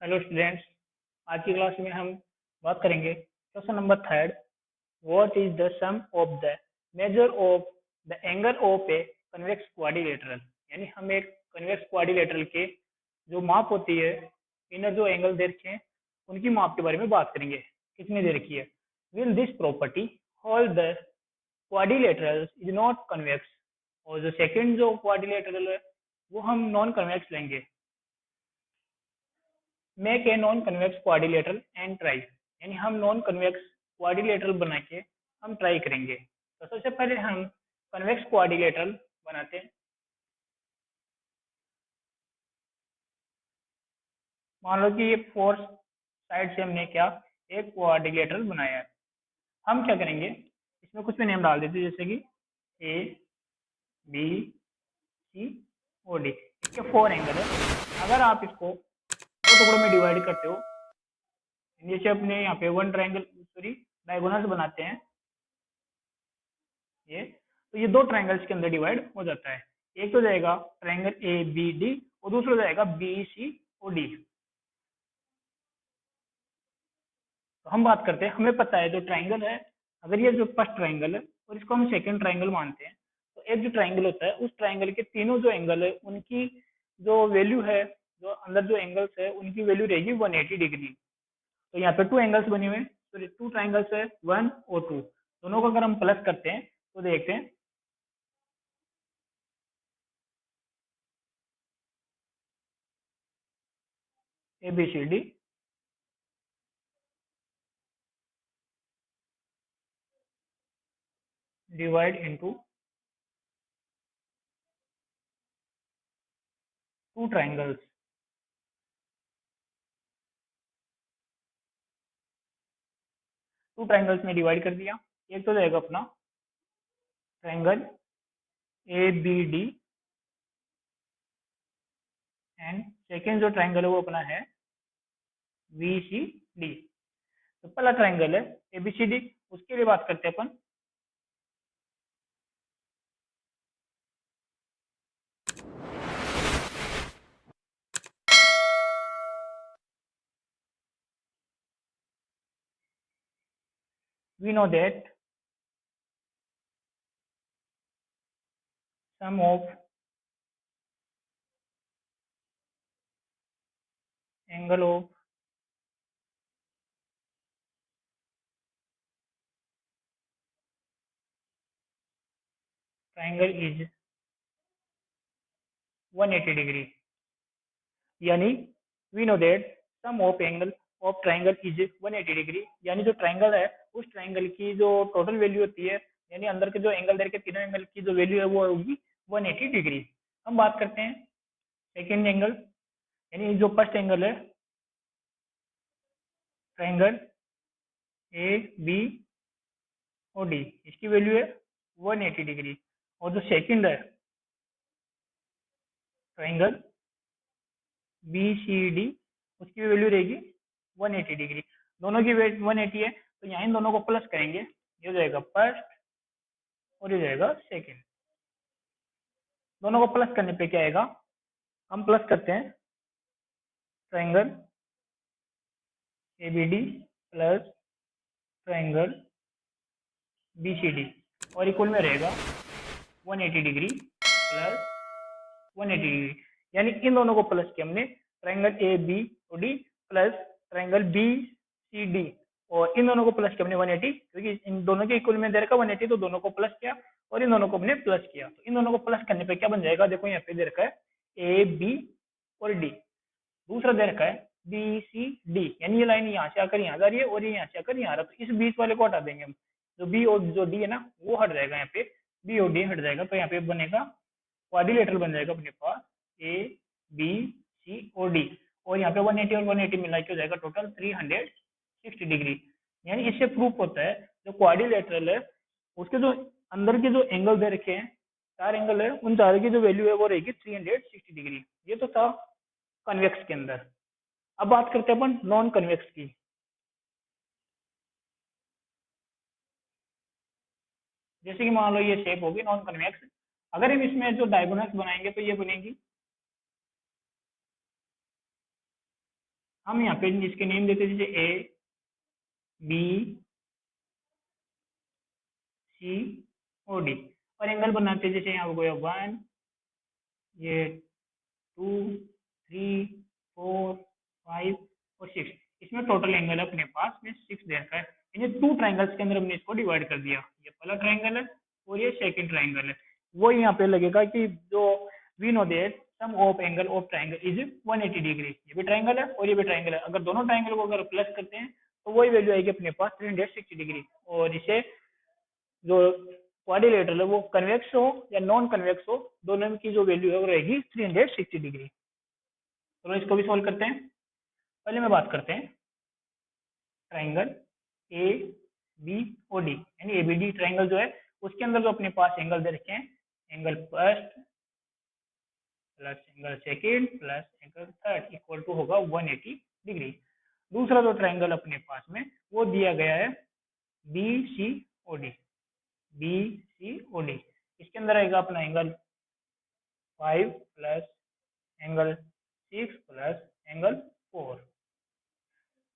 Hello students, आज की class में हम बात करेंगे question number third. What is the sum of the measure of the angle of a convex quadrilateral. यानी हम एक कन्वेक्स क्वाड्रिलेटरल के जो माप होती है, इनर जो एंगल दे रखे हैं उनकी माप के बारे में बात करेंगे। कितनी दे रखी है। Will this property hold the quadrilateral is not convex. और जो सेकंड जो क्वाड्रिलेटरल है वो हम नॉन कन्वेक्स लेंगे। Make a non convex quadrilateral and try. यानी हम नॉन कन्वेक्स क्वाड्रिलेटरल बना के हम ट्राई करेंगे। तो सबसे पहले हम कन्वेक्स क्वाड्रिलेटरल बनाते हैं। मान लो कि ये फोर साइड से हमने क्या एक क्वाड्रिलेटरल बनाया है। हम क्या करेंगे, इसमें कुछ भी नेम डाल देते हैं, जैसे कि ए बी सी और डी। इसके फोर एंगल है। अगर आप इसको दो टुकड़ों में डिवाइड करते हो, जैसे अपने यहाँ पे वन ट्रायंगल सॉरी डायगोनल्स बनाते हैं ये, तो ये दो ट्रायंगल्स के अंदर डिवाइड हो जाता है। एक तो जाएगा ट्रायंगल ए बी डी और दूसरा जाएगा बी सी और डी। तो हम बात करते हैं, हमें पता है जो ट्रायंगल है, अगर ये जो फर्स्ट ट्रायंगल है और इसको हम सेकंड ट्रायंगल मानते हैं, तो एक जो ट्रायंगल होता है उस ट्रायंगल के तीनों जो एंगल है उनकी जो वैल्यू है, जो अंदर जो एंगल्स है उनकी वैल्यू रहेगी 180 डिग्री। तो यहाँ पे टू एंगल्स बने हुए हैं, तो टू ट्रायंगल्स है 1 और 2, दोनों को अगर हम प्लस करते हैं तो देखते हैं A B C D divide into two triangles. Two triangles में डिवाइड कर दिया। एक तो जाएगा अपना triangle A B D and second जो ट्रायंगल है वो अपना है वी सी डी। तो पहला ट्रायंगल है ए बी सी डी, उसके लिए बात करते हैं अपन। We know that sum of angle of triangle is 180 degree. यानी we know that sum of angle of triangle is 180 degree. यानी जो ट्रायंगल है उस ट्रायंगल की जो टोटल वैल्यू होती है, यानी अंदर के जो एंगल दे के तीनों एंगल की जो वैल्यू है वो होगी 180 डिग्री। हम बात करते हैं सेकेंड एंगल, यानी जो फर्स्ट एंगल है ट्रायंगल ए बी और डी, इसकी वैल्यू है 180 डिग्री। और जो सेकंड है ट्रायंगल बी सी डी, उसकी वैल्यू रहेगी 180 डिग्री। दोनों की वेट 180 है, तो यहाँ इन दोनों को प्लस करेंगे, ये हो जाएगा फर्स्ट और ये जाएगा सेकंड। दोनों को प्लस करने पे क्या आएगा, हम प्लस करते हैं triangle A B D plus triangle B C D और इक्वल में रहेगा 180 डिग्री प्लस 180 डिग्री। यानी इन दोनों को प्लस किया हमने, ट्रायंगल ए बी और D plus triangle B C D, और इन दोनों को प्लस किया हमने 180, क्योंकि इन दोनों के इक्वल में दे रखा 180, तो दोनों को प्लस किया और इन दोनों को हमने प्लस किया। तो इन दोनों को प्लस करने पे क्या बन जाएगा, देखो यहाँ पे दे रखा है ए बी और डी, दूसरा दे रखा है बी सी डी। यानी ये लाइन यहाँ से आकर यहाँ जा रही है और ये यहाँ से आकर यहाँ आ रहा है, तो इस बीच वाले को हटा देंगे हम। जो बी और जो डी है ना वो हट जाएगा, यहाँ पे बी और डी हट जाएगा, तो यहाँ पे बनेगा क्वाड्रिलेटरल बन जाएगा अपने पास ए बी सी और डी। और यहाँ पे 180 और 180 मिला के हो जाएगा टोटल 360 डिग्री। यानी इससे प्रूफ होता है जो क्वाड्रिलेटरल है उसके जो अंदर के जो एंगल दे रखे हैं, चार एंगल है, उन चारों की जो वैल्यू है वो रहेगी 360 डिग्री। ये तो था कन्वेक्स के अंदर। अब बात करते हैं अपन नॉन कन्वेक्स की। जैसे कि मान लो ये शेप होगी नॉन कन्वेक्स, अगर हम इसमें जो डायगोनल्स बनाएंगे तो ये बनेगी, हम यहाँ पे इसके नेम देते हैं जैसे ए बी सी और डी, और एंगल बनाते हैं जैसे यहाँ हो 1, ये 2, 3, 4, 5 और 6। इसमें टोटल एंगल अपने पास में 6 दे रखा है। इन्हें 2 ट्राइंगल्स के अंदर हमने इसको डिवाइड कर दिया, ये पहला ट्राइंगल है और ये सेकंड ट्राइंगल है। वो यहाँ पे लगेगा कि जो we know that sum of angle of triangle is 180 degree. ये भी ट्राइंगल है और ये भी ट्राइंगल है। अगर दोनों ट्राइंगल को अगर प्लस करते हैं तो वही वैल्यू आएगी अपने पास 360 डिग्री। और इसे जो क्वाड्रिलेटरल है वो कन्वेक्स हो या नॉन कन्वेक्स हो, दोनों की जो वैल्यू है वो रहेगी 360 डिग्री। तो इसको भी सोल्व करते हैं। पहले में बात करते हैं ट्राइंगल ए बी और डी, यानी एबीडी ट्राइंगल जो है उसके अंदर जो अपने पास एंगल दे रखे हैं, angle first plus angle second plus angle third equal to होगा 180 डिग्री। दूसरा जो ट्राइंगल अपने पास में वो दिया गया है B C O D, B C O D. इसके अंदर आएगा अपना angle 5 plus angle 6 plus angle 4,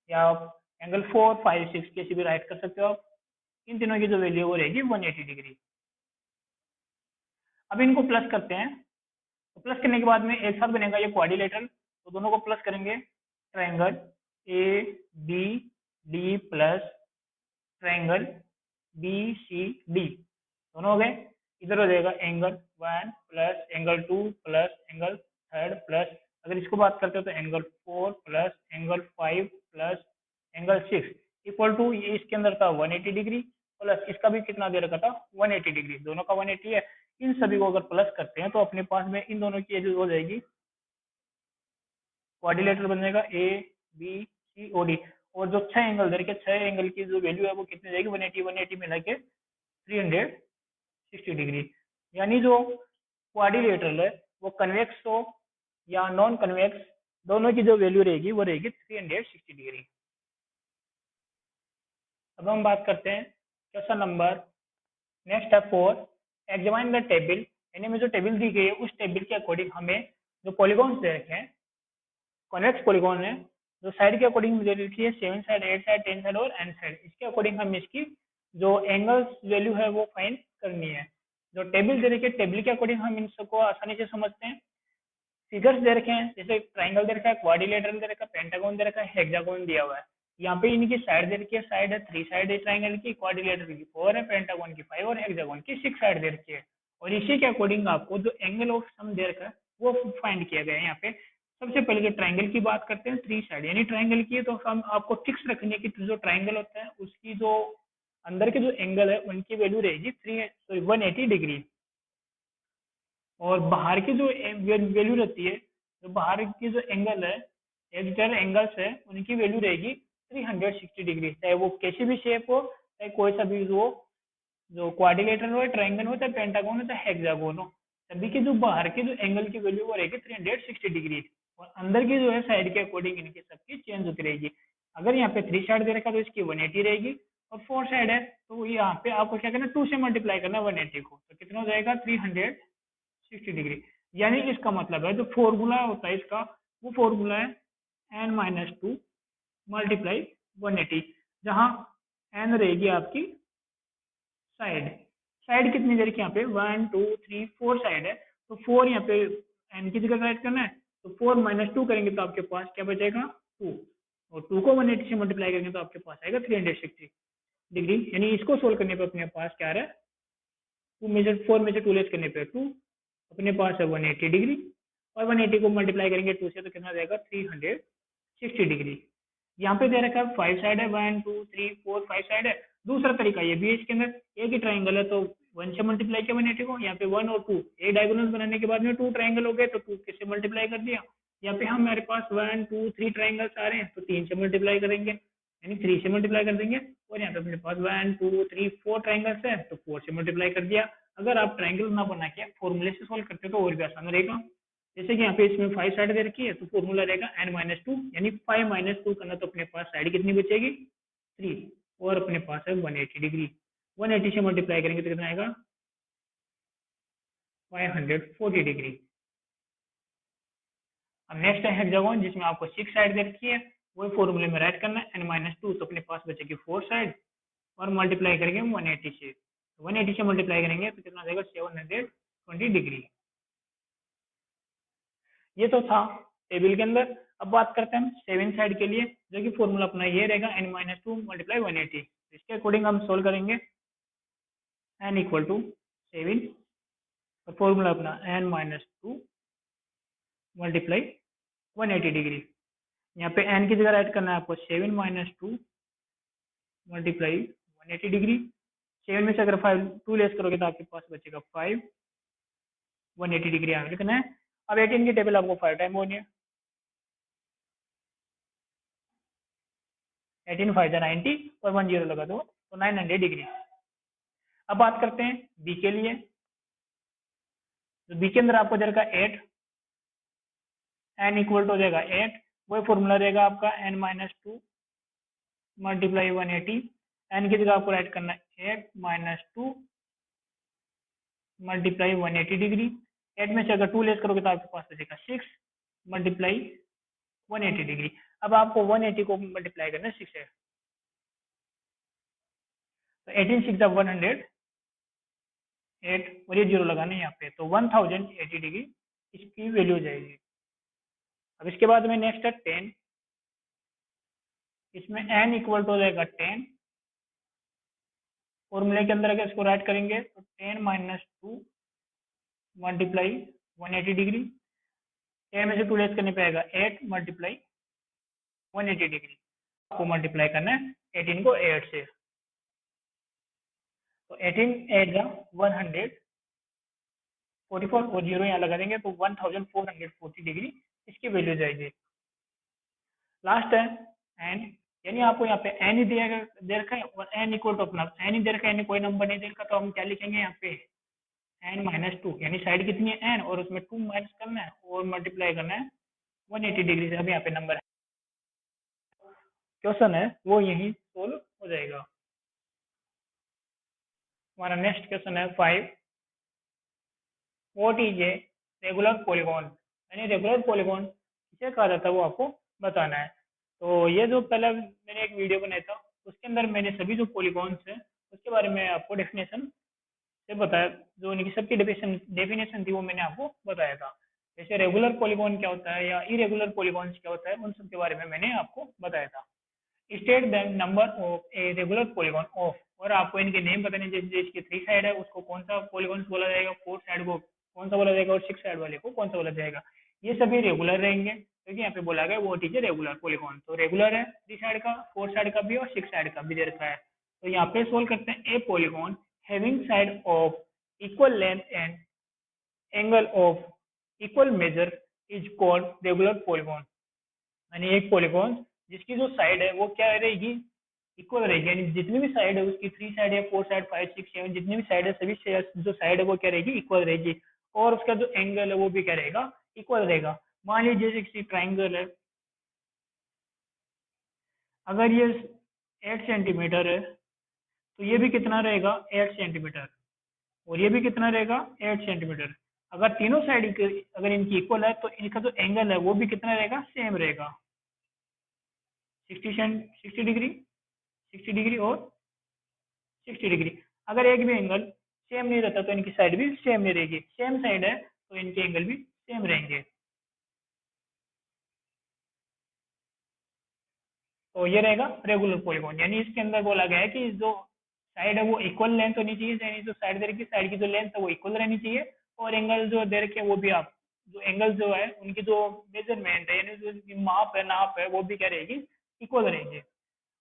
या आप एंगल 4, 5, 6 कैसे भी राइट कर सकते हो आप। इन तीनों की जो वैल्यू वो रहेगी 180 डिग्री। अब इनको प्लस करते हैं, तो प्लस करने के बाद में एक साथ बनेगा ये क्वाड्रिलेटरल, तो दोनों को प्लस करेंगे। Triangle A B D plus triangle B C D, दोनों हो गए। इधर हो जाएगा angle 1 plus angle 2 plus angle third plus, अगर इसको बात करते हो तो angle 4 plus angle 5 plus angle 6 equal to, ये इसके अंदर था 180 डिग्री प्लस इसका भी कितना दे रखा था 180 डिग्री, दोनों का 180 है। इन सभी को अगर प्लस करते हैं तो अपने पास में इन दोनों की जो हो जाएगी क्वाड्रिलेटरल बन जाएगा ए बी सी ओ डी। और जो 6 एंगल दे रखे, 6 एंगल की जो वैल्यू है वो कितनी जाएगी 180 मिला के 360 डिग्री। यानी जो क्वाड्रिलेटरल है वो कन्वेक्स हो या नॉन कन्वेक्स, दोनों की जो वैल्यू रहेगी वो रहेगी 360 डिग्री। अब हम बात करते हैं क्वेश्चन नंबर नेक्स्ट है 4, एग्जामिन द टेबल, यानी में जो टेबल दी गई है उस टेबल के अकॉर्डिंग हमें जो पॉलीगॉन्स दे रखे हैं, कॉन्वेक्स पॉलीगॉन है, जो साइड के अकॉर्डिंग दे रखी है 7 साइड 8 साइड 10 साइड और n साइड, इसके अकॉर्डिंग हम इसकी जो एंगल्स वैल्यू है वो फाइंड करनी है। जो टेबल दे रखी है टेबल के अकॉर्डिंग हम इन सबको आसानी से समझते हैं। फिगर्स दे रखे हैं, जैसे ट्राइंगल दे रखा है, क्वाड्रिलेटरल दे रखा है, पेंटागन दे रखा है, हेक्सागोन दिया हुआ है। यहाँ पे इनकी साइड दे रखी है, साइड है 3 साइड है ट्राइंगल की, क्वाड्रिलेटरल की 4 है, पेंटागन की 5 और हेक्सागोन की 6 साइड दे रखी है। और इसी के अकॉर्डिंग आपको जो एंगल ऑफ सम दे रखा है वो फाइंड किया गया है। यहाँ पे सबसे पहले जो ट्राइंगल की बात करते हैं 3 साइड, यानी ट्राइंगल की है तो हम आपको फिक्स रखनी है कि जो ट्राइंगल होता है उसकी जो अंदर के जो एंगल है उनकी वैल्यू रहेगी 180 डिग्री। और बाहर की जो वैल्यू रहती है, जो बाहर की जो एंगल है, एग्जैक्ट एंगल्स है, उनकी वैल्यू रहेगी 360 डिग्री, चाहे वो कैसी भी शेप हो, चाहे कोई सा भी हो, जो क्वाड्रिलेटरल हो, ट्राइंगल हो, चाहे पेंटागन हो, चाहे हेक्सागोन हो, सभी के जो बाहर के जो एंगल की वैल्यू वो रहेगी 360 डिग्री। और अंदर की जो है साइड के अकॉर्डिंग इनकी सबकी चेंज होती रहेगी। अगर यहाँ पे 3 साइड दे रखा तो इसकी 180 रहेगी, और 4 साइड है तो यहाँ पे आपको क्या करना है 2 से मल्टीप्लाई करना है 180 को, तो कितना हो जाएगा 360 डिग्री। यानी इसका मतलब है जो फॉर्मूला होता है इसका, वो फॉर्मूला है n-2 मल्टीप्लाई 180, जहां n रहेगी आपकी साइड। साइड कितनी देर की यहाँ पे 1 2 3 4 साइड है, तो 4 यहाँ पे n की जगह राइट करना है, तो 4 - 2 करेंगे तो आपके पास क्या बचेगा 2, और 2 को 180 से मल्टीप्लाई करेंगे तो आपके पास आएगा 360 डिग्री। यानी इसको सोल्व करने पे अपने पास क्या आ रहा है 4 में से 2 लेस करने पे 2, अपने पास है 180 डिग्री, और 180 को मल्टीप्लाई करेंगे 2 से तो कितना जाएगा 360 डिग्री। यहाँ पे दे रखा है 5 साइड है, 1 2 3 4 5 साइड है। दूसरा तरीका ये भी है, इसके अंदर एक ही ट्राइंगल है तो 1 से मल्टीप्लाई किया 180 को, यहाँ पे 1 और 2 एक डायगोनल बनाने के बाद में 2 ट्राइंगल हो गए तो 2 से मल्टीप्लाई कर दिया। यहाँ पे हमारे पास 1 2 3 ट्राइंगल्स आ रहे हैं तो 3 से मल्टीप्लाई करेंगे, यानी 3 से मल्टीप्लाई कर देंगे। और यहाँ पे अपने पास 1 2 3 4 ट्राइंगल्स है तो 4 से मल्टीप्लाई कर दिया। अगर आप ट्राइंगल ना बना के फॉर्मूले से सोल्व करते हो तो और भी आसान रहेगा। जैसे कि यहाँ पे इसमें 5 साइड दे रखी है तो फॉर्मूला रहेगा n-2, यानी 5 - 2 करना तो अपने पास साइड कितनी बचेगी 3, और अपने पास है 180 डिग्री। 180 से मल्टीप्लाई करेंगे तो कितना आएगा 540 डिग्री। अब नेक्स्ट है हेक्सागोन, जिसमें आपको 6 साइड दे रखी है, वही फॉर्मूले में राइट करना है n-2, तो अपने पास बचेगी 4 साइड और मल्टीप्लाई करेंगे 180 से, 180 से मल्टीप्लाई करेंगे तो कितना देगा 720 डिग्री। ये तो था टेबल के अंदर। अब बात करते हैं हम 7 साइड के लिए, जो कि फॉर्मूला अपना ये रहेगा n-2 मल्टीप्लाई 180। इसके अकॉर्डिंग हम सोल्व करेंगे n इक्वल टू 7 और फॉर्मूला अपना n-2 मल्टीप्लाई 180 डिग्री। यहाँ पे n की जगह राइट करना है आपको 7-2 मल्टीप्लाई 180 डिग्री। 7 में से अगर 2 लेस करोगे तो आपके पास बचेगा 5, 180 डिग्री यहाँ लिखना है। अब 18 की टेबल आपको 5 टाइम होनी है, 18 5 90 और 1 0 लगा दो तो 900 डिग्री। अब बात करते हैं बी के लिए। तो बी के अंदर आपको दे रखा 8, n इक्वल टू हो जाएगा 8, वही फॉर्मूला रहेगा आपका n-2 मल्टीप्लाई 180। n की जगह आपको राइट करना है 8-2 मल्टीप्लाई 180 डिग्री। 8 में से अगर 2 लेस करोगे तो आपके पास बचेगा 6 मल्टीप्लाई 180 डिग्री। अब आपको 180 को मल्टीप्लाई करना है 6 से, तो 18 6 100, 8 और ये जीरो लगाना है यहाँ पे, तो 1080 डिग्री इसकी वैल्यू हो जाएगी। अब इसके बाद में नेक्स्ट है 10, इसमें n इक्वल टू हो जाएगा 10, फॉर्मूले के अंदर अगर इसको राइट करेंगे तो 10-2 मल्टीप्लाई 180 डिग्री। 10 में से 2 लेस करने पे आएगा 8 मल्टीप्लाई 180 डिग्री। आपको मल्टीप्लाई करना है 18 को 8 से, तो 18 8 144 और जीरो यहाँ लगा देंगे तो 1440 डिग्री इसकी वैल्यू जाएगी। लास्ट है एन, यानी आपको यहाँ पे एन ही दे रखा है और एन इक्वल टू अपना एन ही दे रखा है, कोई नंबर नहीं दे रखा, तो हम क्या लिखेंगे यहाँ पे n-2, यानी साइड कितनी है n और उसमें 2 माइनस करना है और मल्टीप्लाई करना है 180 डिग्री से। अब यहाँ पे नंबर क्वेश्चन है वो यही सोल्व हो जाएगा। हमारा नेक्स्ट क्वेश्चन है 5, what is a regular polygon, यानी रेगुलर पॉलीगॉन किसे कहा जाता है वो आपको बताना है। तो ये जो पहले मैंने एक वीडियो बनाया था उसके अंदर मैंने सभी जो पॉलीगॉन्स है उसके बारे में आपको डेफिनेशन से बताया, जो उनकी सबकी डेफिनेशन थी वो मैंने आपको बताया था। जैसे रेगुलर पॉलीगॉन क्या होता है या इरेगुलर पॉलीगॉन्स क्या होता है उन सब के बारे में मैंने आपको बताया था। State the number of a regular polygon of, और आपको इनके नेम बताने, जैसे इसकी 3 साइड है उसको कौन सा पॉलीगॉन बोला जाएगा, 4 साइड को कौन सा बोला जाएगा और 6 साइड वाले को कौन सा बोला जाएगा। ये सभी रेगुलर रहेंगे क्योंकि यहाँ पे बोला गया वो टीचर रेगुलर पॉलीगॉन, तो रेगुलर है 3 साइड का, 4 साइड का भी और 6 साइड का भी दे रखा है। तो यहाँ पे सोल्व करते हैं ए polygon having side of equal length and angle of equal major is called regular polygon. यानी एक पॉलीगॉन जिसकी जो साइड है वो क्या रहेगी, इक्वल रहेगी, यानी जितनी भी साइड है उसकी 3 साइड है, 4 साइड, 5 6 7 जितनी भी साइड है सभी जो साइड है वो क्या रहेगी, इक्वल रहेगी, और उसका जो एंगल है वो भी क्या रहेगा, इक्वल रहेगा। मान लीजिए जैसे किसी ट्राइंगल है, अगर ये 8 सेंटीमीटर है तो ये भी कितना रहेगा 8 सेंटीमीटर, और ये भी कितना रहेगा 8 सेंटीमीटर। अगर तीनों साइड अगर इनकी इक्वल है तो इनका जो एंगल है वो भी कितना रहेगा, सेम रहेगा, 60 डिग्री, 60 डिग्री और 60 डिग्री। अगर एक भी एंगल सेम नहीं रहता तो इनकी साइड भी सेम नहीं रहेगी, सेम साइड है तो इनके एंगल भी सेम रहेंगे। तो ये रहेगा रेगुलर पॉलीगॉन, यानी इसके अंदर बोला गया है कि जो साइड है वो इक्वल लेंथ होनी चाहिए, यानी जो साइड दे रखी साइड की जो लेंथ है वो इक्वल रहनी चाहिए, और एंगल जो दे रखे वो भी आप जो एंगल जो है उनकी जो मेजरमेंट है यानी जो माप है नाप है वो भी क्या रहेगी, इक्वल रहेगी।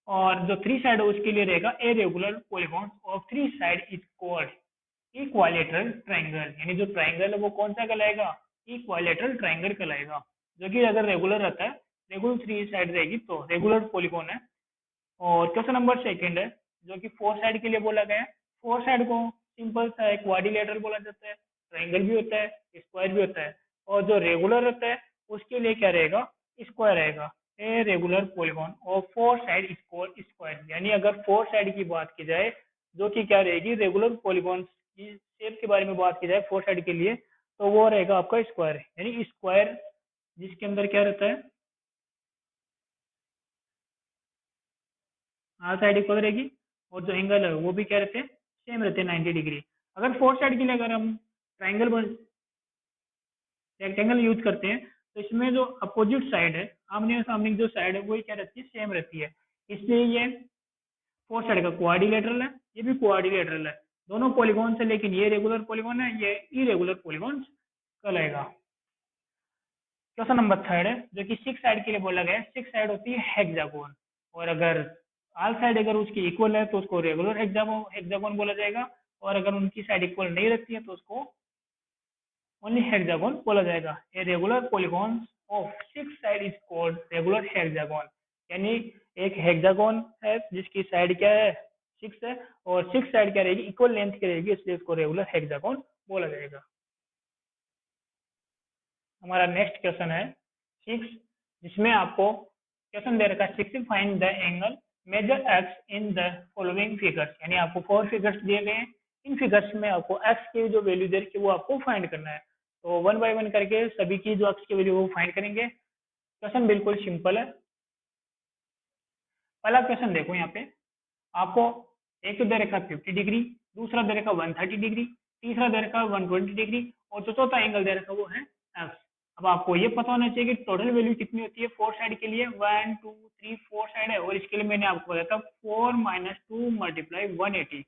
और जो 3 साइड है उसके लिए रहेगा a regular polygon of 3 side is called equilateral triangle, यानी जो ट्राइंगल है वो कौन सा कहलाएगा, इक्वालेटरल ट्राइंगल कहलाएगा, जो कि अगर रेगुलर रहता है, रेगुलर 3 साइड रहेगी तो रेगुलर पॉलीगॉन है। और क्वेश्चन नंबर 2 है जो कि 4 साइड के लिए बोला गया है। 4 साइड को सिंपल सा एक क्वाड्रिलेटरल बोला जाता है, ट्राइंगल भी होता है, स्क्वायर भी होता है, और जो रेगुलर रहता है उसके लिए क्या रहेगा, स्क्वायर रहेगा। ए रेगुलर पॉलीगॉन और 4 साइड इक्वल स्क्वायर, यानी अगर 4 साइड की बात की जाए जो कि क्या रहेगी, रेगुलर पॉलीगॉन की शेप के बारे में बात की जाए 4 साइड के लिए तो वो रहेगा आपका स्क्वायर, यानी स्क्वायर जिसके अंदर क्या रहता है, आल साइड इक्वल रहेगी और जो एंगल है वो भी क्या रहते हैं, सेम रहते हैं 90 डिग्री। अगर फोर साइड के लिए अगर हम ट्राइंगल रेक्टेंगल यूज करते हैं तो इसमें जो अपोजिट साइड है, आमने सामने की जो साइड है वो क्या रहती है, सेम रहती है। इसलिए ये फोर साइड का कोआर्डिलेटरल है, ये भी कोआर्डिलेटरल है, दोनों पॉलीगॉन से, लेकिन ये रेगुलर पॉलीगॉन है, ये इरेगुलर पॉलीगॉन कहलाएगा। क्वेश्चन नंबर थर्ड है जो कि सिक्स साइड के लिए बोला गया है। सिक्स साइड होती है हेक्सागोन, और अगर ऑल साइड अगर उसकी इक्वल है तो उसको रेगुलर हेक्सागोन बोला जाएगा, और अगर उनकी साइड इक्वल नहीं रहती है तो उसको ओनली हेक्सागोन बोला जाएगा। A regular polygon of six side is called regular hexagon. यानी एक हेक्सागोन है जिसकी साइड क्या है, सिक्स है, और सिक्स साइड क्या रहेगी, इक्वल लेंथ की रहेगी, इसलिए इसको रेगुलर हेक्सागोन बोला जाएगा। हमारा नेक्स्ट क्वेश्चन है सिक्स, जिसमें आपको क्वेश्चन दे रखा है six, find the angle measure x in the following figures. यानी आपको फोर फिगर्स दिए गए हैं, इन फिगर्स में आपको एक्स की जो वैल्यू दे रखी है वो आपको फाइंड करना है। तो वन बाय वन करके सभी की जो एक्स की वैल्यू वो फाइंड करेंगे। क्वेश्चन बिल्कुल सिंपल है। पहला क्वेश्चन देखो यहाँ पे, आपको एक तो दे रखा 50 डिग्री, दूसरा दे रखा 130 डिग्री, तीसरा दे रखा 120 डिग्री, और जो चौथा एंगल दे रखा वो है एक्स। अब आपको ये पता होना चाहिए कि टोटल वैल्यू कितनी होती है फोर साइड के लिए। 1 2 3 4 साइड है, और इसके लिए मैंने आपको बताया था 4 माइनस 2 मल्टीप्लाई 180।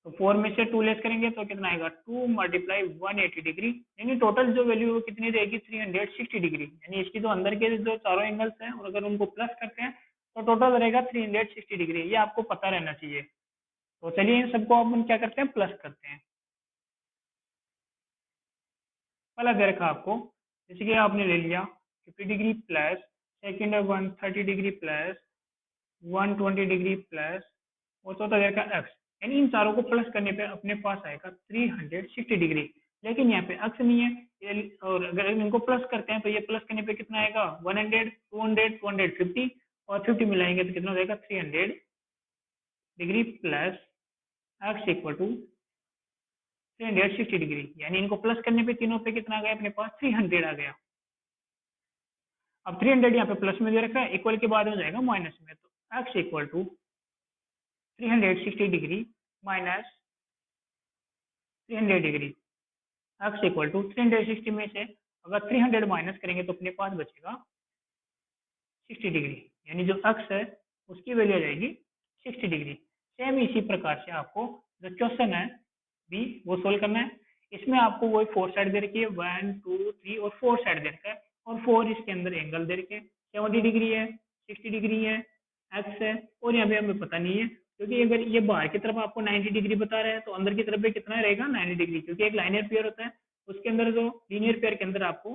तो 4 में से 2 लेस करेंगे तो कितना आएगा, 2 मल्टीप्लाई 180 डिग्री, यानी टोटल जो वैल्यू वो कितनी रहेगी, 360 डिग्री। यानी इसकी जो अंदर के जो चारों एंगल्स हैं और अगर उनको प्लस करते हैं तो टोटल रहेगा 360 डिग्री। ये आपको पता रहना चाहिए। तो चलिए इन सबको अपन क्या करते हैं, प्लस करते हैं। पहला दे रखा आपको, जैसे कि आपने ले लिया 50 डिग्री प्लस, सेकेंड है 130 डिग्री प्लस, 120 डिग्री प्लस, और चौथा दे रखा एक्स। यानी इन चारों को प्लस करने पे अपने पास आएगा 360 डिग्री। लेकिन यहाँ पे एक्स नहीं है और अगर इनको प्लस करते हैं तो ये प्लस करने पे कितना आएगा, 100 200 250, और 50 मिलाएंगे तो कितना हो जाएगा, 300 degree plus x equal to 360 degree. यानी इनको प्लस करने पे तीनों पे कितना आ गया, अपने पास 300 आ गया। अब 300 यहाँ पे प्लस में दे रखा है, इक्वल के बाद हो जाएगा माइनस में, तो x equal to 360 degree minus 300 degree. X equal to 360 में से अगर 300 माइनस करेंगे तो अपने पास बचेगा 60 डिग्री। यानी जो एक्स है उसकी वैल्यू आ जाएगी 60 डिग्री। सेम इसी प्रकार से आपको जो क्वेश्चन है बी वो सोल्व करना है। इसमें आपको वही फोर साइड दे रखी है, 1 2 3 और फोर साइड दे रखा है, और फोर इसके अंदर एंगल दे रखे हैं, 70 डिग्री है, 60 डिग्री है, एक्स है, और यहाँ पे हमें पता नहीं है क्योंकि अगर ये बाहर की तरफ आपको 90 डिग्री बता रहा है तो अंदर की तरफ भी कितना रहेगा, 90 डिग्री, क्योंकि एक लाइनियर पेयर होता है उसके अंदर, जो लीनियर पेयर के अंदर आपको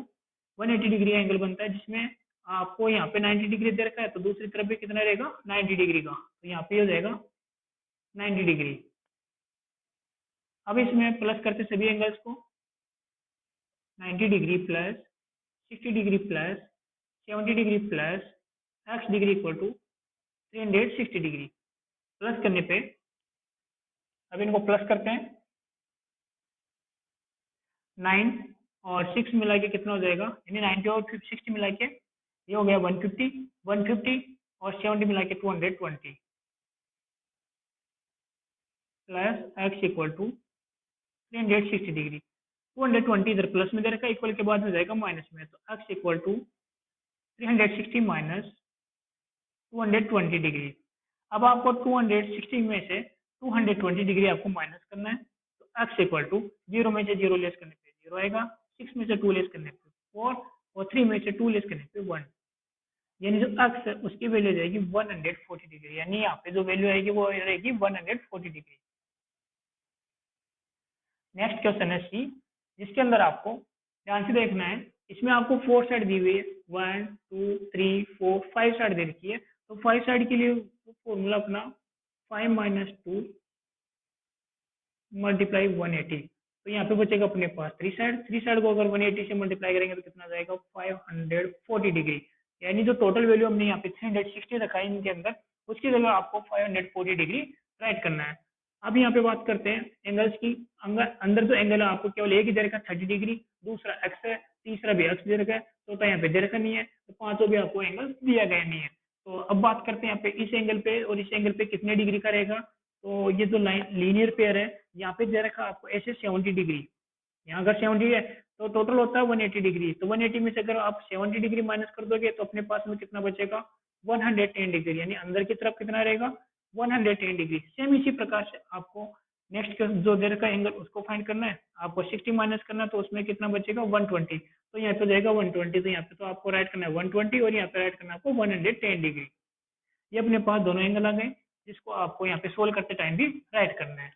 180 डिग्री एंगल बनता है, जिसमें आपको यहाँ पे 90 डिग्री दे रखा है तो दूसरी तरफ भी कितना रहेगा, 90 डिग्री का, तो यहाँ पे हो जाएगा 90 डिग्री। अब इसमें प्लस करते सभी एंगल्स को, 90 degree plus 60 degree plus 70 degree plus x degree equal to 360 degree. Plus करने पे अब इनको प्लस करते हैं, 9 और 6 मिला के कितना हो जाएगा, यानी 90 और 60 मिला के ये हो गया 150, 150 और 70 मिला के 220 plus x equal to 360 degree. 220 इधर प्लस में दे रखा है, इक्वल के बाद हो जाएगा माइनस में, तो x equal to 360 minus 220 degree. अब आपको 260 में से 220 डिग्री आपको माइनस करना है, तो एक्स इक्वल टू 0 में से 0 लेस करने पे 0 आएगा, 6 में से 2 लेस करने पे 4, और 3 में से 2 लेस करने पे 1। यानी जो एक्स है उसकी वैल्यू जाएगी 140 डिग्री। यानी यहाँ पे जो वैल्यू आएगी वो रहेगी 140 डिग्री। नेक्स्ट क्वेश्चन है सी, जिसके अंदर आपको ध्यान से देखना है। इसमें आपको फोर साइड दी हुई है, 1 2 3 4 5 साइड दे रखी है, तो 5 साइड के लिए फॉर्मूला अपना 5 माइनस 2 मल्टीप्लाई 180, तो यहाँ पे बचेगा अपने पास थ्री साइड को अगर 180 से मल्टीप्लाई करेंगे तो कितना जाएगा, 540 डिग्री। यानी जो टोटल वैल्यू हमने यहाँ पे 360 रखा है इनके अंदर, उसकी जगह आपको 540 डिग्री राइट करना है। अब यहाँ पे बात करते हैं एंगल्स की। अंदर जो एंगल है आपको केवल एक ही दे रखा है 30 डिग्री, दूसरा एक्स है, तीसरा भी एक्स दे रखा है, चौथा यहाँ पे दे रखा नहीं है, तो पांचों भी आपको एंगल दिया गया नहीं है। तो अब बात करते हैं यहाँ पे इस एंगल पे और इस एंगल पे कितने डिग्री का रहेगा। तो ये जो लाइन लीनियर पेयर है यहाँ पे दे रखा आपको ऐसे 70 डिग्री, यहाँ अगर 70 है तो टोटल होता है 180 डिग्री। तो 180 में से अगर आप 70 डिग्री माइनस कर दोगे तो अपने पास में कितना बचेगा, 110 डिग्री, यानी अंदर की तरफ कितना रहेगा, 110 डिग्री। सेम इसी प्रकार से आपको नेक्स्ट जो देर का एंगल उसको फाइंड करना है, आपको 60 माइनस करना है तो उसमें कितना बचेगा, 120। तो यहाँ पे जाएगा 120, तो यहाँ पे तो आपको राइट करना है 120 और यहाँ पे राइट करना है आपको 110 डिग्री। ये अपने पास दोनों एंगल आ गए जिसको आपको यहाँ पे सोल्व करते टाइम भी राइट करना है।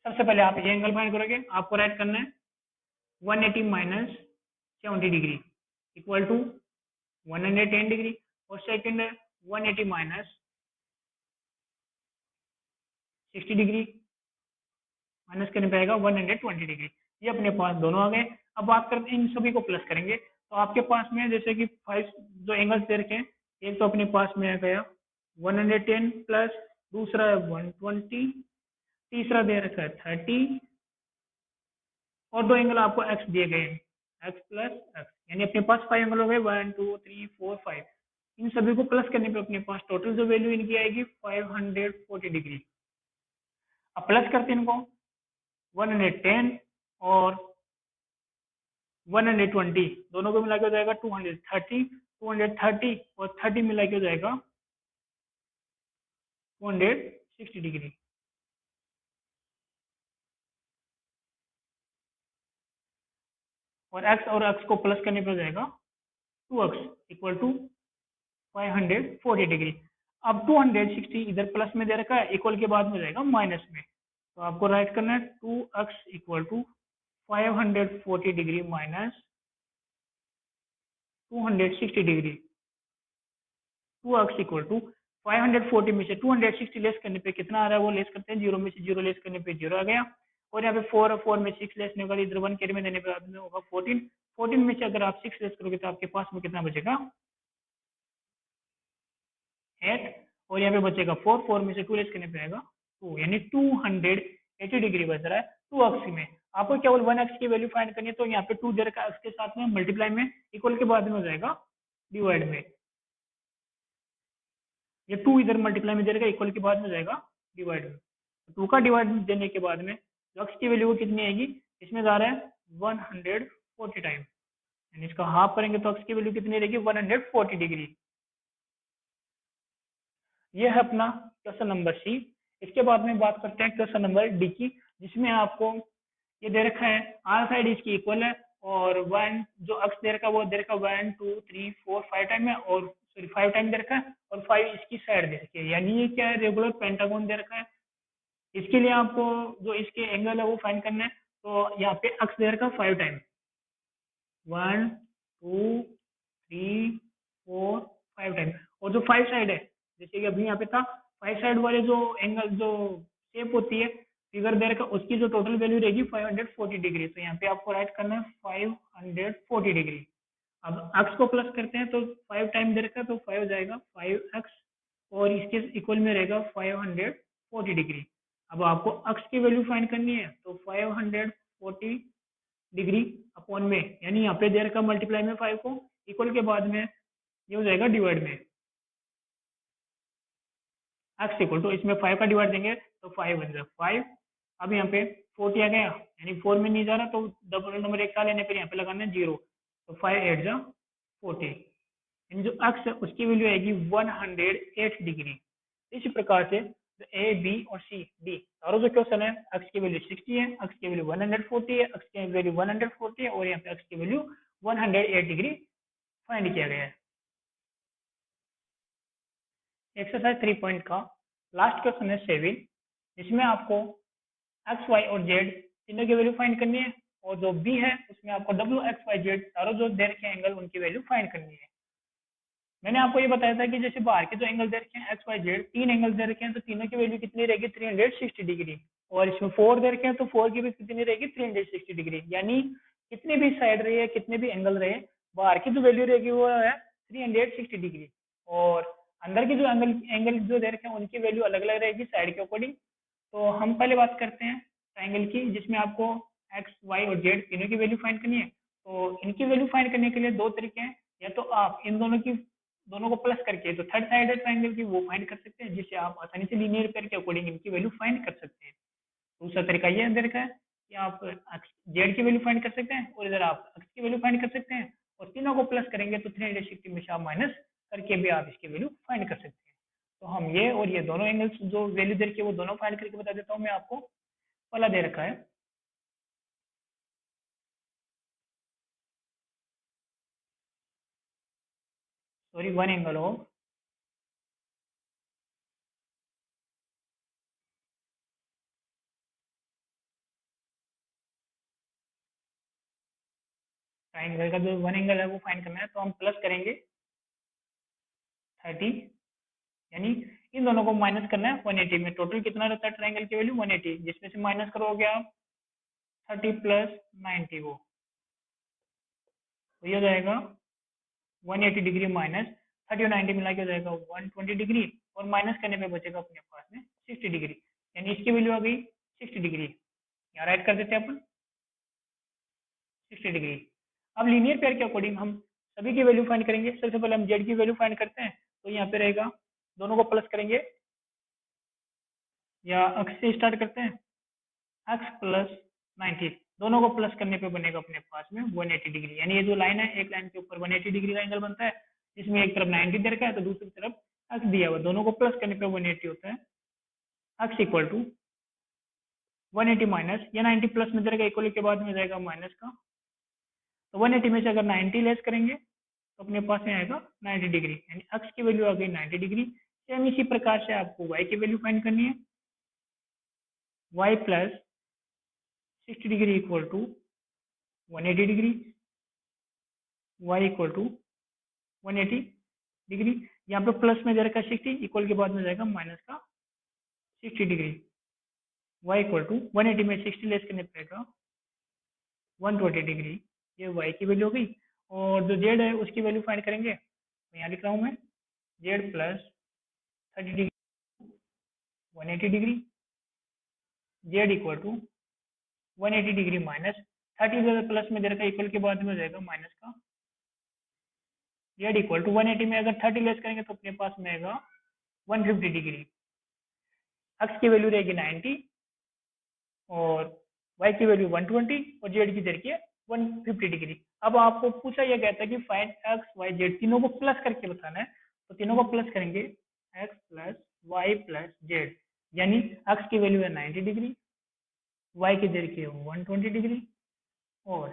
सबसे पहले आप ये एंगल फाइंड करोगे, आपको राइट करना है 180 minus 70 degree equal to 110 degree, और सेकंड है 180 माइनस 60 डिग्री, माइनस करने पे आएगा 120 डिग्री। ये अपने पास दोनों आ गए। अब बात करते हैं इन सभी को प्लस करेंगे, तो आपके पास में जैसे कि 5 जो एंगल्स दे रखे हैं, एक तो अपने पास में आ गया 110 प्लस, दूसरा है 120, तीसरा दे रखा है 30, और दो एंगल आपको एक्स दिए गए हैं, एक्स प्लस एक्स, यानी अपने पास 5 एंगल हो गए, 1 2 3 4 5। इन सभी को प्लस करने पे अपने पास टोटल जो वैल्यू इनकी आएगी 540 डिग्री। अब प्लस करते हैं इनको, 110 और 120 दोनों को मिला के हो जाएगा 230, 230 और 30 मिला के हो जाएगा 260 डिग्री। और एक्स को प्लस करने पे हो जाएगा 2x इक्वल टू 540 डिग्री। अब 260 इधर प्लस में दे रखा है, इक्वल के बाद में हो जाएगा माइनस में, तो आपको राइट करना है 2x equal to 540 degree minus 260 degree. 2x equal to 540 में से 260 लेस करने पे कितना आ रहा है, वो लेस करते हैं, जीरो में से जीरो लेस करने पे जीरो आ गया, और यहाँ पे 4 और 4 में 6 लेस होगा, इधर 1 कैरी में देने पे बाद में होगा 14, 14 में से अगर आप 6 लेस करोगे तो आपके पास में कितना बचेगा, 8, और यहाँ पे बचेगा 4, 4 में से 2 लेस करने पे आएगा 2, यानी 280 डिग्री बच रहा है 2x में। आपको केवल 1x की वैल्यू फाइंड करनी है, तो यहाँ पे 2 दे रखा है, x के साथ में मल्टीप्लाई में, इक्वल के बाद में हो जाएगा डिवाइड में, ये 2 इधर मल्टीप्लाई में दे देगा, इक्वल के बाद में जाएगा डिवाइड में। 2 का डिवाइड देने के बाद में x की वैल्यू कितनी आएगी, इसमें जा रहा है 140 टाइम, यानी इसका हाफ करेंगे तो x की वैल्यू कितनी रहेगी, 140 डिग्री। ये है अपना क्वेश्चन नंबर सी। इसके बाद में बात करते हैं क्वेश्चन नंबर डी की, जिसमें आपको ये दे रखा है आर साइड इसकी इक्वल है, और 1 जो अक्स दे रखा है वो दे रखा है 1 2 3 4 5 टाइम है, और सॉरी 5 टाइम दे रखा है, और 5 इसकी साइड दे रखी है, यानी ये क्या है, रेगुलर पेंटागन दे रखा है। इसके लिए आपको जो इसके एंगल है वो फाइंड करना है, तो यहाँ पे अक्स दे रखा है 5 टाइम, 1 2 3 4 5 टाइम, और जो 5 साइड है, जैसे कि अभी यहाँ पे था 5 साइड वाले जो एंगल जो शेप होती है फिगर दे रखा, उसकी जो टोटल वैल्यू रहेगी 540 डिग्री। तो यहाँ पे आपको राइट करना है 540 डिग्री। अब एक्स को प्लस करते हैं तो 5 टाइम दे रखा है, तो 5 हो जाएगा 5x, और इसके इक्वल में रहेगा 540 डिग्री। अब आपको x की वैल्यू फाइंड करनी है, तो 540 डिग्री अपॉन में, यानी यहाँ पे दे रखा मल्टीप्लाई में 5 को, इक्वल के बाद में ये हो जाएगा डिवाइड में, x इक्वल टू इसमें 5 का डिवाइड देंगे तो 5 बन जाएगा 5। अब यहाँ पे 40 आ गया, यानी 4 में नहीं जा रहा, तो डबल नंबर एक का लेने पर यहाँ पे लगाना है 0, तो 5 8 जा 40, यानी जो x है उसकी वैल्यू आएगी 108 डिग्री। इसी प्रकार से ए बी और सी डी चारों जो क्वेश्चन है, x की वैल्यू 60 है, x की वैल्यू 140 है, x की वैल्यू 140 है, और यहाँ पे x की वैल्यू 108 डिग्री फाइंड किया गया है। एक्सरसाइज 3 पॉइंट का लास्ट क्वेश्चन है 7, जिसमें आपको एक्स वाई और जेड तीनों की वैल्यू फाइंड करनी है, और जो बी है उसमें आपको डब्ल्यू एक्स वाई जेड चारों जो दे रखे एंगल उनकी वैल्यू फाइंड करनी है। मैंने आपको ये बताया था कि जैसे बाहर के जो एंगल दे रखे हैं एक्स वाई जेड, 3 एंगल दे रखे हैं, तो तीनों की वैल्यू कितनी रहेगी, 360 डिग्री, और इसमें 4 दे रखे हैं तो 4 की भी कितनी रहेगी, 360 डिग्री, यानी कितने भी साइड रहे, कितने भी एंगल रहे, बाहर की जो वैल्यू रहेगी वो है 360 डिग्री, और अंदर की जो एंगल जो दे रखे हैं उनकी वैल्यू अलग अलग रहेगी साइड के अकॉर्डिंग। तो हम पहले बात करते हैं ट्राइंगल की, जिसमें आपको एक्स वाई और जेड तीनों की वैल्यू फाइंड करनी है। तो इनकी वैल्यू फाइंड करने के लिए दो तरीके हैं, या तो आप इन दोनों को प्लस करके जो थर्ड साइडेड ट्राइंगल की वो फाइंड कर सकते हैं, जिससे आप आसानी से लीनियर पेयर के अकॉर्डिंग इनकी वैल्यू फाइंड कर सकते हैं। दूसरा तरीका ये अंदर का है कि आप जेड की वैल्यू फाइंड कर सकते हैं और इधर आप एक्स की वैल्यू फाइंड कर सकते हैं, और तीनों को प्लस करेंगे तो 360 में से आप माइनस करके भी आप इसकी वैल्यू फाइंड कर सकते हैं। तो हम ये और ये दोनों एंगल्स जो वैल्यू दे रखी है वो दोनों फाइंड करके बता देता हूँ मैं आपको। वाला दे रखा है, sorry, one angle of triangle का जो वन एंगल है वो फाइंड करना है, तो हम प्लस करेंगे 30, यानी इन दोनों को माइनस करना है 180 में। टोटल कितना रहता है ट्राइंगल की वैल्यू 180, जिसमें से माइनस करोगे आप 30 प्लस 90 को, तो ये हो जाएगा 180 डिग्री माइनस 30 और 90 मिला के हो जाएगा 120 डिग्री, और माइनस करने पे बचेगा अपने पास में 60 डिग्री, यानी इसकी वैल्यू आ गई 60 डिग्री। यहाँ राइट कर देते हैं अपन 60 डिग्री। अब लीनियर पेयर के अकॉर्डिंग हम सभी की वैल्यू फाइंड करेंगे। सबसे पहले हम जेड की वैल्यू फाइंड करते हैं, तो यहाँ पे रहेगा, दोनों को प्लस करेंगे, या अक्स से स्टार्ट करते हैं, एक्स प्लस 90, दोनों को प्लस करने पे बनेगा अपने पास में 180 डिग्री। यानी ये जो लाइन है, एक लाइन के ऊपर 180 डिग्री का एंगल बनता है, जिसमें एक तरफ 90 दे रखा है तो दूसरी तरफ एक्स दिया हुआ, दोनों को प्लस करने पे 180 होता है। एक्स इक्वल टू 180 माइनस, या 90 प्लस में दे रखा इक्वल के बाद में जाएगा माइनस का, तो 180 में से अगर 90 लेस करेंगे तो अपने पास में आएगा 90 डिग्री, यानी एक्स की वैल्यू आ गई 90 डिग्री। सेम इसी प्रकार से आपको वाई की वैल्यू फाइंड करनी है, y plus 60 degree equal to 180 degree, y equal to 180 degree, यहाँ पे प्लस में दे रखा 60, इक्वल के बाद में जाएगा माइनस का 60 डिग्री, वाई इक्वल टू 180 में 60 लेस करने पड़ेगा 120 डिग्री, ये वाई की वैल्यू हो गई। और जो जेड है उसकी वैल्यू फाइंड करेंगे, तो यहाँ लिख रहा हूँ मैं z plus 30 degree 180 degree, z equal to 180 degree minus 30 plus में दे रखा इक्वल के बाद में हो जाएगा माइनस का, जेड इक्वल टू 180 में अगर 30 लेस करेंगे तो अपने पास में आएगा 150 डिग्री। एक्स की वैल्यू रहेगी 90 और वाई की वैल्यू 120 और जेड की जरिए 150 डिग्री। अब आपको पूछा यह गया था कि फाइंड एक्स वाई जेड, तीनों को प्लस करके बताना है, तो तीनों को प्लस करेंगे x plus y plus z, यानी एक्स की वैल्यू है 90 डिग्री, वाई की जरिए 120 डिग्री और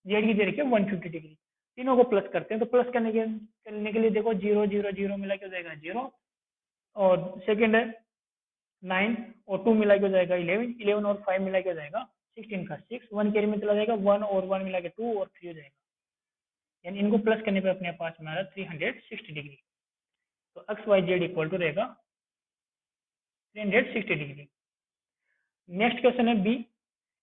जेड की जरिए 150 डिग्री। तीनों को प्लस करते हैं, तो प्लस करने के लिए देखो 0 0 0 मिला के हो जाएगा 0, और सेकेंड है 9 और 2 मिला के हो जाएगा 11, 11 और 5 मिला के हो जाएगा 16 का 6, 1 कैरी में चला जाएगा 1 और 1 मिला के 2 और 3 हो जाएगा, यानी इनको प्लस करने पे अपने पास में आ रहा 360 डिग्री। तो x y z equal to रहेगा 360 डिग्री। नेक्स्ट क्वेश्चन है बी,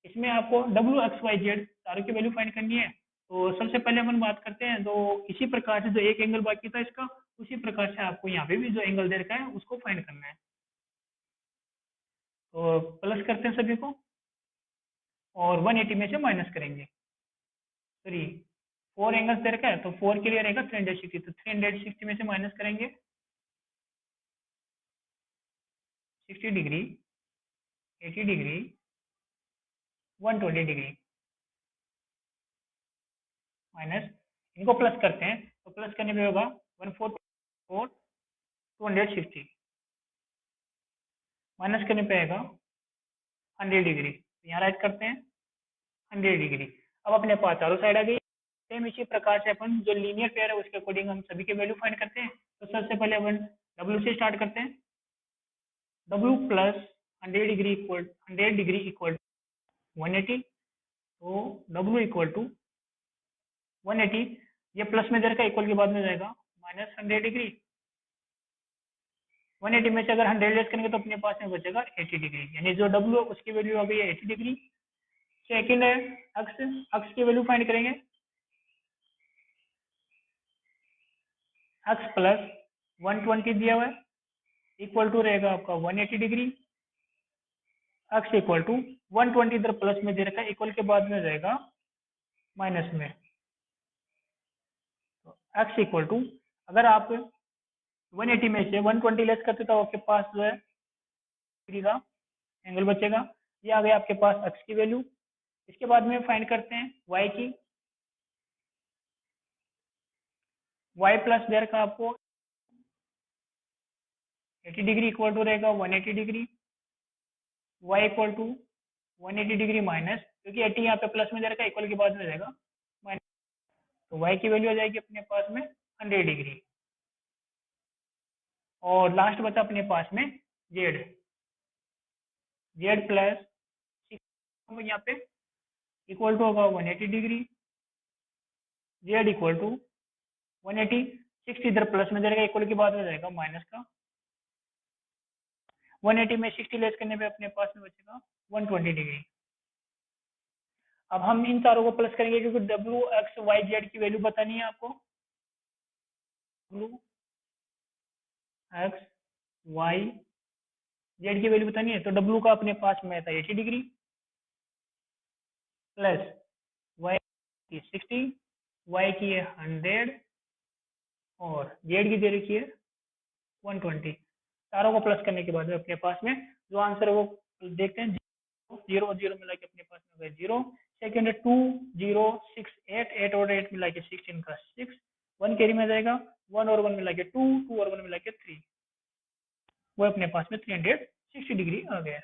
इसमें आपको डब्ल्यू एक्स वाई जेड सारों की वैल्यू फाइंड करनी है। तो सबसे पहले अपन बात करते हैं, तो इसी प्रकार से जो एक एंगल बाकी था इसका, उसी प्रकार से आपको यहाँ पे भी जो एंगल दे रखा है उसको फाइंड करना है। तो प्लस करते हैं सभी को और 180 में से माइनस करेंगे, सॉरी 4 एंगल्स दे रखा है तो 4 के लिए रहेगा 360, तो 360 में से माइनस करेंगे 60 डिग्री, 80 डिग्री, 120 डिग्री, माइनस, इनको प्लस करते हैं, तो प्लस करने पे होगा 144 260, माइनस करने पे आएगा 100 डिग्री, तो यहाँ राइट करते हैं 100 डिग्री। अब अपने पास चारों साइड आ गई। सेम इसी प्रकार से अपन जो लीनियर पेयर है उसके अकॉर्डिंग हम सभी के वैल्यू फाइंड करते हैं। तो सबसे पहले अपन डब्ल्यू से स्टार्ट करते हैं, डब्ल्यू प्लस 100 डिग्री इक्वल 180, तो डब्ल्यू इक्वल टू 180, ये प्लस में दे रखा इक्वल के बाद में जाएगा माइनस 100 डिग्री, 180 में से अगर 100 लेस करेंगे तो अपने पास में बचेगा 80 डिग्री, यानी जो डब्ल्यू है उसकी वैल्यू आ गई है 80 डिग्री। सेकंड है अक्स, अक्स की वैल्यू फाइंड करेंगे, अक्स प्लस 120 दिया हुआ है इक्वल टू रहेगा आपका 180 डिग्री, एक्स इक्वल टू 120 इधर प्लस में दे रखा है, इक्वल के बाद में रहेगा माइनस में। तो एक्स इक्वल टू, अगर आप 180 में से 120 लेस करते तो आपके पास जो है डिग्री का एंगल बचेगा। ये आ गया आपके पास एक्स की वैल्यू। इसके बाद में फाइंड करते हैं वाई की। वाई प्लस देर का आपको 80 डिग्री इक्वल टू रहेगा 180 degree. Y equal to 180 degree minus, क्योंकि 80 यहाँ पे प्लस में दे रखा है, इक्वल के बाद में रहेगा माइनस। तो वाई की वैल्यू आ जाएगी अपने पास में 100 डिग्री। और लास्ट बचा अपने पास में जेड। जेड प्लस यहाँ पे इक्वल टू होगा 180 डिग्री। जेड इक्वल टू 180, 60 इधर प्लस में जाएगा, इक्वल के बाद में जाएगा माइनस का। 180 में 60 लेस करने पे अपने पास में बचेगा 120 डिग्री। अब हम इन चारों को प्लस करेंगे, क्योंकि डब्ल्यू एक्स वाई जेड की वैल्यू बतानी है आपको। डब्ल्यू एक्स वाई जेड की वैल्यू बतानी है, तो डब्ल्यू का अपने पास में था 80 डिग्री प्लस वाई की 60, वाई की है 100 और जेड की दे रखी है 120। चारों को प्लस करने के बाद में अपने पास में जो आंसर है वो देखते हैं। जीरो और जीरो मिला के अपने पास में जीरो। सेकेंड है 2 0 6 8, 8 और 8 मिला के 16 का 6, 1 कैरी में जाएगा, 1 और 1 मिला के 2, 2 और 1 मिला के 3, वो अपने पास में 360 डिग्री आ गया।